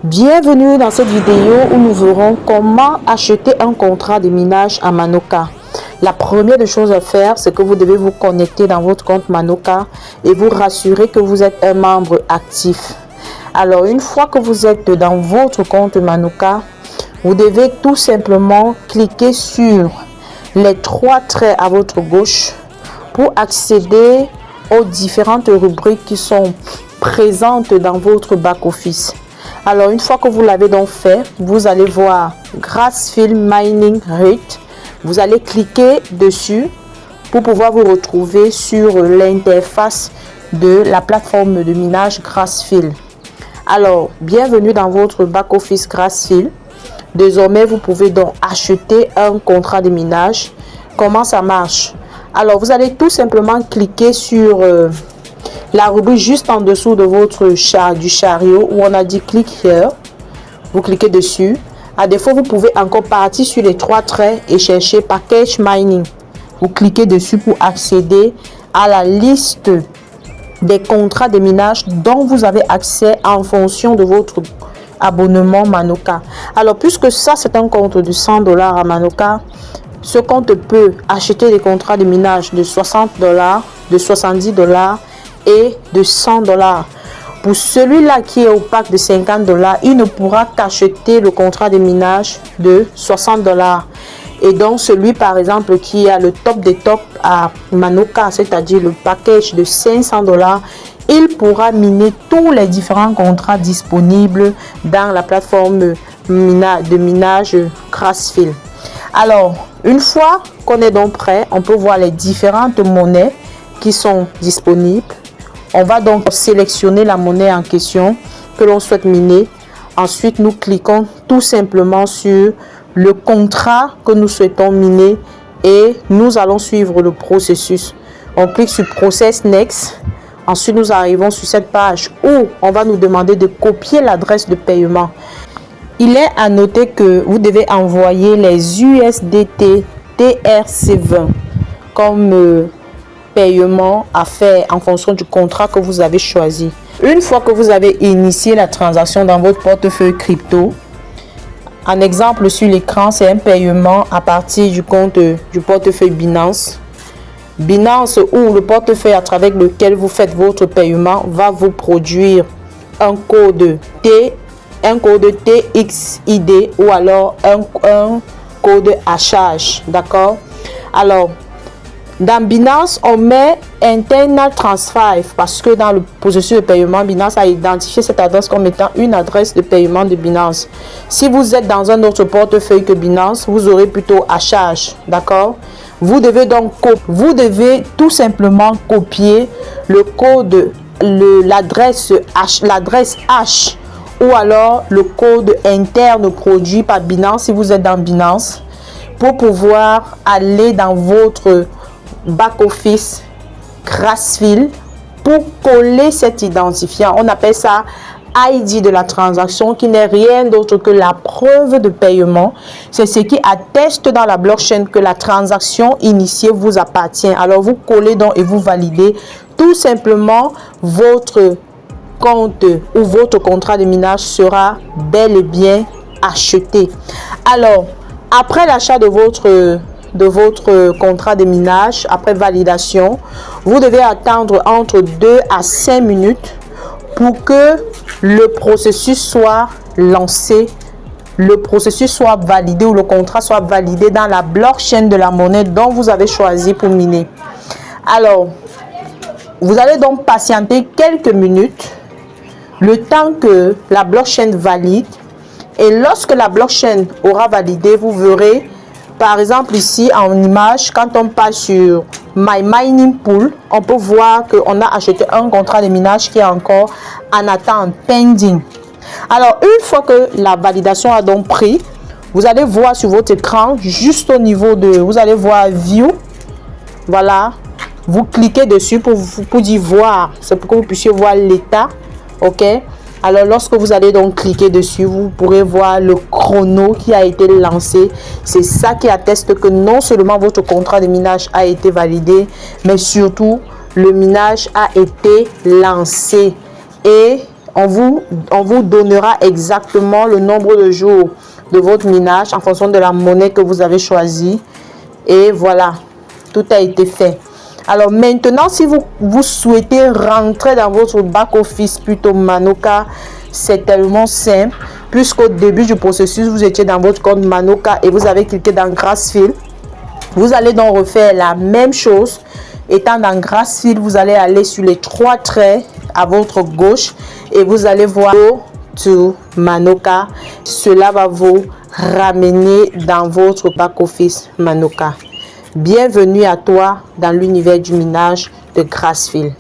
Bienvenue dans cette vidéo où nous verrons comment acheter un contrat de minage à Manoka. La première des choses à faire, c'est que vous devez vous connecter dans votre compte Manoka et vous rassurer que vous êtes un membre actif. Alors, une fois que vous êtes dans votre compte Manoka, vous devez tout simplement cliquer sur les trois traits à votre gauche pour accéder aux différentes rubriques qui sont présentes dans votre back-office. Alors, une fois que vous l'avez donc fait, vous allez voir Grassfield Mining Rate. Vous allez cliquer dessus pour pouvoir vous retrouver sur l'interface de la plateforme de minage Grassfield. Alors, bienvenue dans votre back-office Grassfield. Désormais, vous pouvez donc acheter un contrat de minage. Comment ça marche? Alors, vous allez tout simplement cliquer sur la rubrique juste en dessous de votre du chariot où on a dit click here. Vous cliquez dessus. À défaut, vous pouvez encore partir sur les trois traits et chercher package mining. Vous cliquez dessus pour accéder à la liste des contrats de minage dont vous avez accès en fonction de votre abonnement Manoka. Alors, puisque ça c'est un compte de 100 $ à Manoka, ce compte peut acheter des contrats de minage de 60 $, de 70 $ et de 100 $. Pour celui-là qui est au pack de 50 $, il ne pourra qu'acheter le contrat de minage de 60 $. Et donc celui par exemple qui a le top des tops à Manoka, c'est-à-dire le package de 500 $, il pourra miner tous les différents contrats disponibles dans la plateforme de minage Grassfield. Alors, une fois qu'on est donc prêt, on peut voir les différentes monnaies qui sont disponibles. On va donc sélectionner la monnaie en question que l'on souhaite miner. Ensuite, nous cliquons tout simplement sur le contrat que nous souhaitons miner et nous allons suivre le processus. On clique sur Process Next. Ensuite, nous arrivons sur cette page où on va nous demander de copier l'adresse de paiement. Il est à noter que vous devez envoyer les USDT TRC20 comme paiement à faire en fonction du contrat que vous avez choisi. Une fois que vous avez initié la transaction dans votre portefeuille crypto, un exemple sur l'écran, c'est un paiement à partir du compte du portefeuille Binance. Binance ou le portefeuille à travers lequel vous faites votre paiement va vous produire un code TXID ou alors un code hachage. D'accord? Alors, dans Binance, on met Internal Transfer parce que dans le processus de paiement, Binance a identifié cette adresse comme étant une adresse de paiement de Binance. Si vous êtes dans un autre portefeuille que Binance, vous aurez plutôt hachage. D'accord? Vous devez donc tout simplement copier le code, l'adresse H ou alors le code interne produit par Binance si vous êtes dans Binance pour pouvoir aller dans votre back-office Grassfield pour coller cet identifiant. On appelle ça ID de la transaction qui n'est rien d'autre que la preuve de paiement. C'est ce qui atteste dans la blockchain que la transaction initiée vous appartient. Alors vous collez donc et vous validez tout simplement votre compte ou votre contrat de minage sera bel et bien acheté. Alors, après l'achat de votre contrat de minage, après validation, vous devez attendre entre 2 à 5 minutes pour que le processus soit lancé, le processus soit validé ou le contrat soit validé dans la blockchain de la monnaie dont vous avez choisi pour miner. Alors, vous allez donc patienter quelques minutes, le temps que la blockchain valide. Et lorsque la blockchain aura validé, vous verrez, par exemple ici en image, quand on passe sur My Mining Pool, on peut voir qu'on a acheté un contrat de minage qui est encore en attente, pending. Alors, une fois que la validation a donc pris, vous allez voir sur votre écran, juste au niveau de, vous allez voir View. Voilà, vous cliquez dessus pour y voir, c'est pour que vous puissiez voir l'état. Ok. Alors, lorsque vous allez donc cliquer dessus, vous pourrez voir le chrono qui a été lancé. C'est ça qui atteste que non seulement votre contrat de minage a été validé, mais surtout le minage a été lancé. Et On vous donnera exactement le nombre de jours de votre minage en fonction de la monnaie que vous avez choisie. Et voilà, tout a été fait. Alors maintenant, si vous souhaitez rentrer dans votre back-office, plutôt Manoka, c'est tellement simple. Puisqu'au début du processus, vous étiez dans votre compte Manoka et vous avez cliqué dans Grassfield. Vous allez donc refaire la même chose. Étant dans Grassfield, vous allez aller sur les 3 traits à votre gauche et vous allez voir to Manoka. Cela va vous ramener dans votre back-office Manoka. Bienvenue à toi dans l'univers du minage de Grassfield.